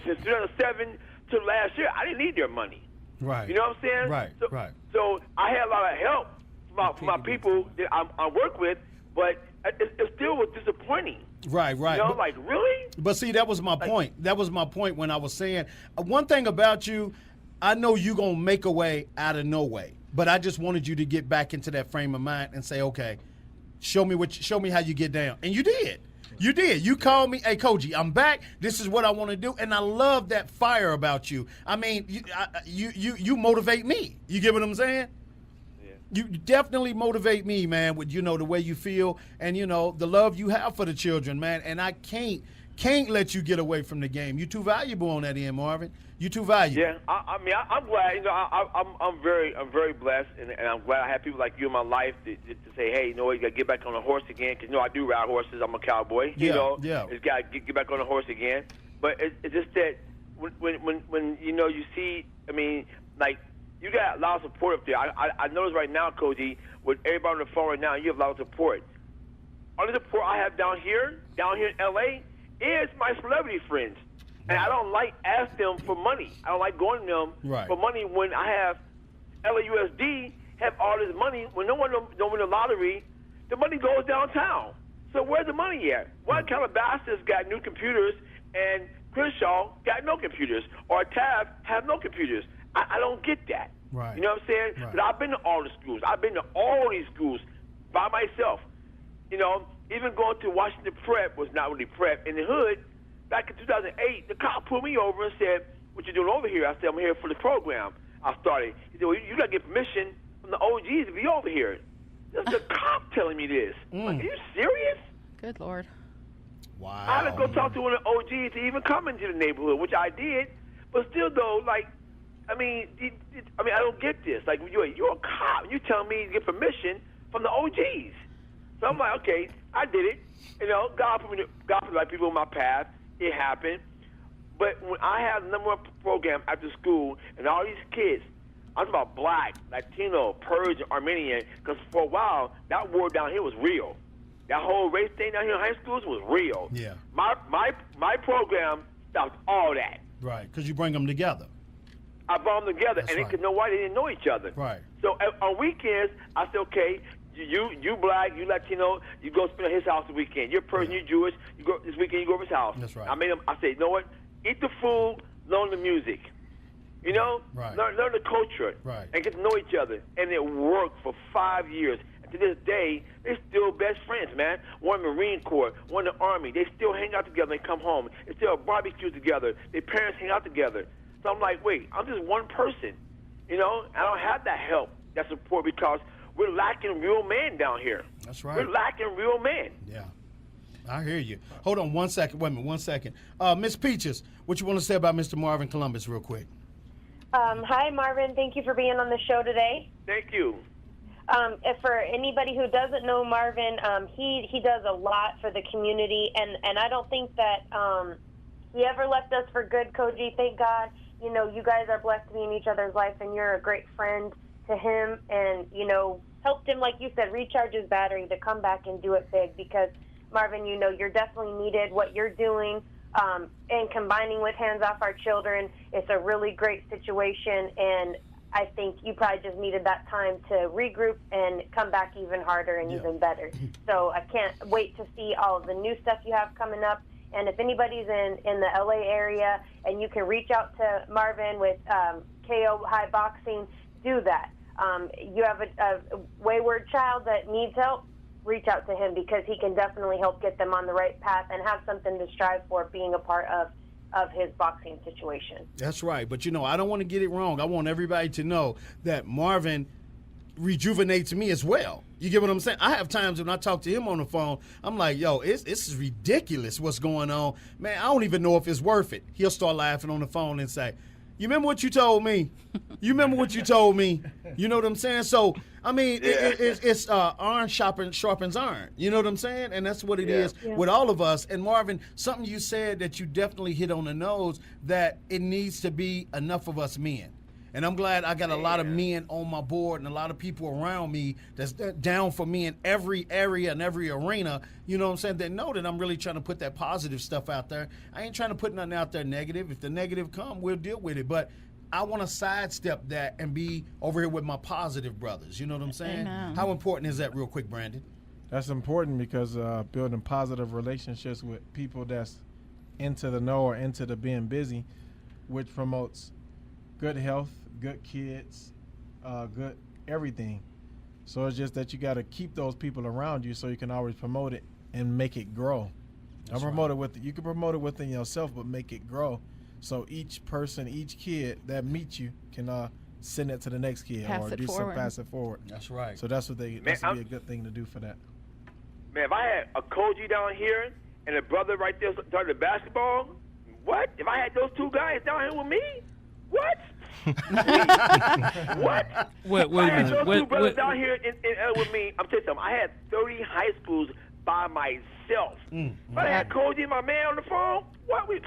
since 2007 to last year. I didn't need their money. Right. You know what I'm saying? Right. So, Right. So I had a lot of help from my people that I work with, but it still was disappointing. Right. You know, like, really? But see, that was my point. That was my point when I was saying one thing about you. I know you gonna make a way out of no way, but I just wanted you to get back into that frame of mind and say, okay, show me how you get down, and you did. You did. You called me, hey, Cogee, I'm back. This is what I want to do, and I love that fire about you. I mean, you motivate me. You get what I'm saying? You definitely motivate me, man, with, you know, the way you feel and, you know, the love you have for the children, man. And I can't let you get away from the game. You're too valuable on that end, Marvin. You're too valuable. Yeah, I'm glad. You know, I'm very blessed, and I'm glad I have people like you in my life to say, hey, you know, you got to get back on the horse again. Because, you know, I do ride horses. I'm a cowboy. Yeah, you know, yeah. It's got to get back on the horse again. But it's just that when you know, you see, I mean, like, you got a lot of support up there. I notice right now, Cogee, with everybody on the phone right now, you have a lot of support. Only support I have down here in L.A., is my celebrity friends. And I don't like ask them for money. I don't like going to them for money when I have LAUSD have all this money. When no one don't win the lottery, the money goes downtown. So where's the money at? Why Calabasas got new computers and Crenshaw got no computers, or Tab have no computers? I don't get that. Right. You know what I'm saying? Right. But I've been to all the schools. I've been to all these schools by myself. You know, even going to Washington Prep was not really prep. In the hood, back in 2008, the cop pulled me over and said, what you doing over here? I said, I'm here for the program I started. He said, well, you got to get permission from the OGs to be over here. This is the cop telling me this. Like, are you serious? Good Lord. Wow. I had to go talk to one of the OGs to even come into the neighborhood, which I did. But still, though, like, I mean, I don't get this. Like, you're a cop. You tell me to get permission from the OGs. So I'm like, okay, I did it. You know, God put the right people in my path. It happened. But when I had the #1 program after school, and all these kids, I'm talking about black, Latino, Persian, Armenian, because for a while, that war down here was real. That whole race thing down here in high schools was real. Yeah. My program stopped all that. Right, because you bring them together. I brought them together, That's and right. they could know why they didn't know each other. Right. So on weekends, I said, okay, you black, you Latino, you go spend at his house the weekend. You're Persian, you're Jewish. You go this weekend, you go over his house. That's right. I said, you know what? Eat the food, learn the music. You know, Right. learn the culture, Right. and get to know each other. And it worked for 5 years. And to this day, they're still best friends, man. One in the Marine Corps, one in the Army. They still hang out together and come home. They still have barbecues together. Their parents hang out together. So I'm like, wait, I'm just one person. You know, I don't have that help, that support, because we're lacking real men down here. That's right. We're lacking real men. Yeah. I hear you. Hold on 1 second. Wait a minute, 1 second. Miss Peaches, what you want to say about Mr. Marvin Columbus real quick? Hi, Marvin. Thank you for being on the show today. Thank you. If for anybody who doesn't know Marvin, he does a lot for the community, and I don't think that he ever left us for good, Cogee. Thank God. You know, you guys are blessed to be in each other's life, and you're a great friend to him, and, you know, helped him, like you said, recharge his battery to come back and do it big, because, Marvin, you know, you're definitely needed. What you're doing and combining with Hands Off Our Children, it's a really great situation, and I think you probably just needed that time to regroup and come back even harder and even better. So I can't wait to see all of the new stuff you have coming up. And if anybody's in the LA area and you can reach out to Marvin with KO High Boxing, do that. You have a wayward child that needs help, reach out to him, because he can definitely help get them on the right path and have something to strive for being a part of his boxing situation. That's right. But, you know, I don't want to get it wrong. I want everybody to know that Marvin rejuvenates me as well. You get what I'm saying? I have times when I talk to him on the phone, I'm like, yo, this is ridiculous what's going on. Man, I don't even know if it's worth it. He'll start laughing on the phone and say, You remember what you told me? You remember what you told me? You know what I'm saying? So, I mean, it's iron sharpens iron. You know what I'm saying? And that's what it is with all of us. And Marvin, something you said that you definitely hit on the nose, that it needs to be enough of us men. And I'm glad I got a lot of men on my board and a lot of people around me that's down for me in every area and every arena, you know what I'm saying, that know that I'm really trying to put that positive stuff out there. I ain't trying to put nothing out there negative. If the negative come, we'll deal with it. But I want to sidestep that and be over here with my positive brothers. You know what I'm saying? Amen. How important is that real quick, Brandon? That's important because building positive relationships with people that's into the know or into the being busy, which promotes good health, good kids, good everything. So it's just that you got to keep those people around you so you can always promote it and make it grow. That's promote it you can promote it within yourself, but make it grow. So each person, each kid that meets you can send it to the next kid Pass or it do forward. some pass it forward. That's right. So that's what that's would be a good thing to do for that. Man, if I had a Cogee down here and a brother right there started basketball, what? If I had those two guys down here with me, what? What? Wait I a had minute. those two brothers down here with me. I'm telling you something. I had 30 high schools by myself. If I had Cogee, my man, on the phone, what we?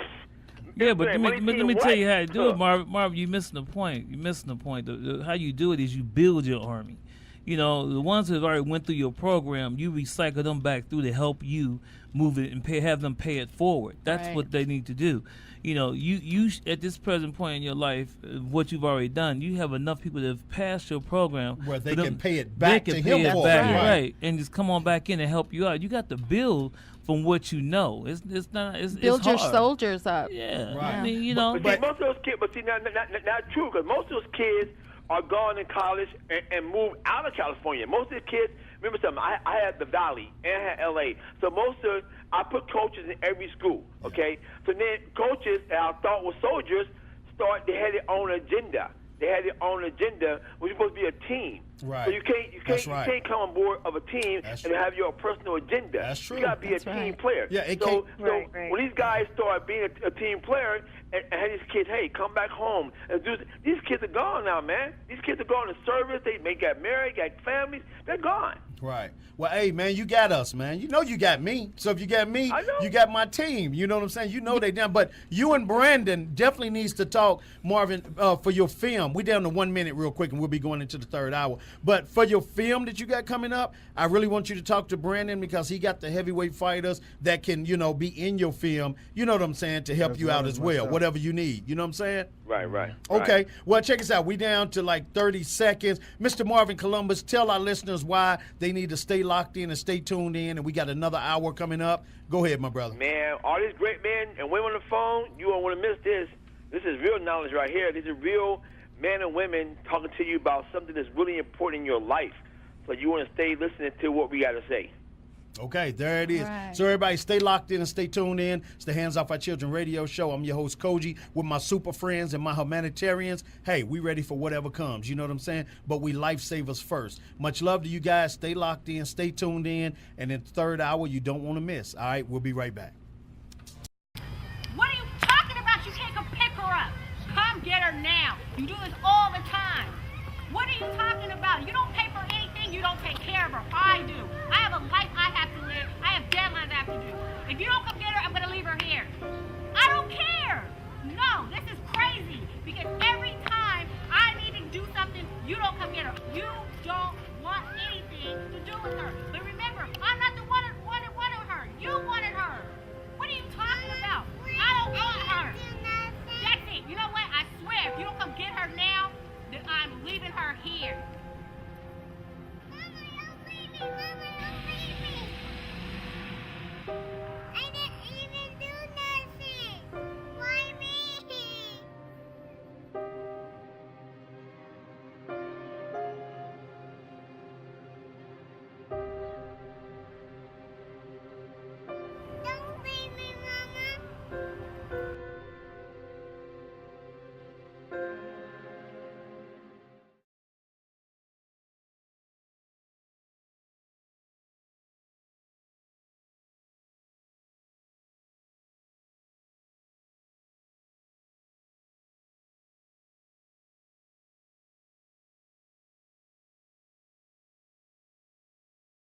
Yeah, but let me tell you how to do it, Marvin. Marvin, you're missing the point. You're missing the point. How you do it is you build your army. You know, the ones that already went through your program, you recycle them back through to help you move it and have them pay it forward. That's Right. what they need to do. You know, you at this present point in your life, what you've already done, you have enough people that have passed your program Where they for can pay it back they to can pay him it for back, it. right? And just come on back in and help you out. You got to build from what you know. It's not. Build it's your hard. soldiers up. Yeah, Right. I mean, you know. But see, most of those kids, but see, not true, because most of those kids are gone in college and moved out of California. Most of the kids, remember something, I had the Valley and I had L.A. So I put coaches in every school, okay? So then coaches that I thought were soldiers, they had their own agenda. They had their own agenda. We're supposed to be a team. Right. So you can't come on board of a team That's and true. have your personal agenda. That's true. You got to be That's a team right. player. Yeah, it so can't- Right. when these guys start being a team player and have these kids, hey, come back home and do this. These kids are gone now, man. These kids are going to service. They may get married, got families. They're gone. Right. Well, hey, man, you got us, man. You know you got me. So if you got me, I know. you got my team. You know what I'm saying? You know they down. But you and Brandon definitely needs to talk, Marvin, for your film. We down to 1 minute real quick, and we'll be going into the third hour. But for your film that you got coming up, I really want you to talk to Brandon because he got the heavyweight fighters that can, be in your film. You know what I'm saying? To help As you well out as as well, myself. whatever you need. You know what I'm saying? Right. Okay. Well, check us out. We down to like 30 seconds. Mr. Marvin Columbus, tell our listeners why they need to stay locked in and stay tuned in. And we got another hour coming up. Go ahead, my brother. Man, all these great men and women on the phone, you don't want to miss this. This is real knowledge right here. These are real men and women talking to you about something that's really important in your life. So you want to stay listening to what we got to say. Okay, there it is. Right. So everybody stay locked in and stay tuned in. It's the Hands Off Our Children radio show. I'm your host, Cogee, with my super friends and my humanitarians. Hey, we ready for whatever comes. You know what I'm saying? But we lifesavers first. Much love to you guys. Stay locked in, stay tuned in. And in the third hour, you don't want to miss. All right, we'll be right back. What are you talking about? You can't come pick her up. Come get her now. You do this all the time. What are you talking about? You don't pay for anything. You don't take care of her. I do. I have a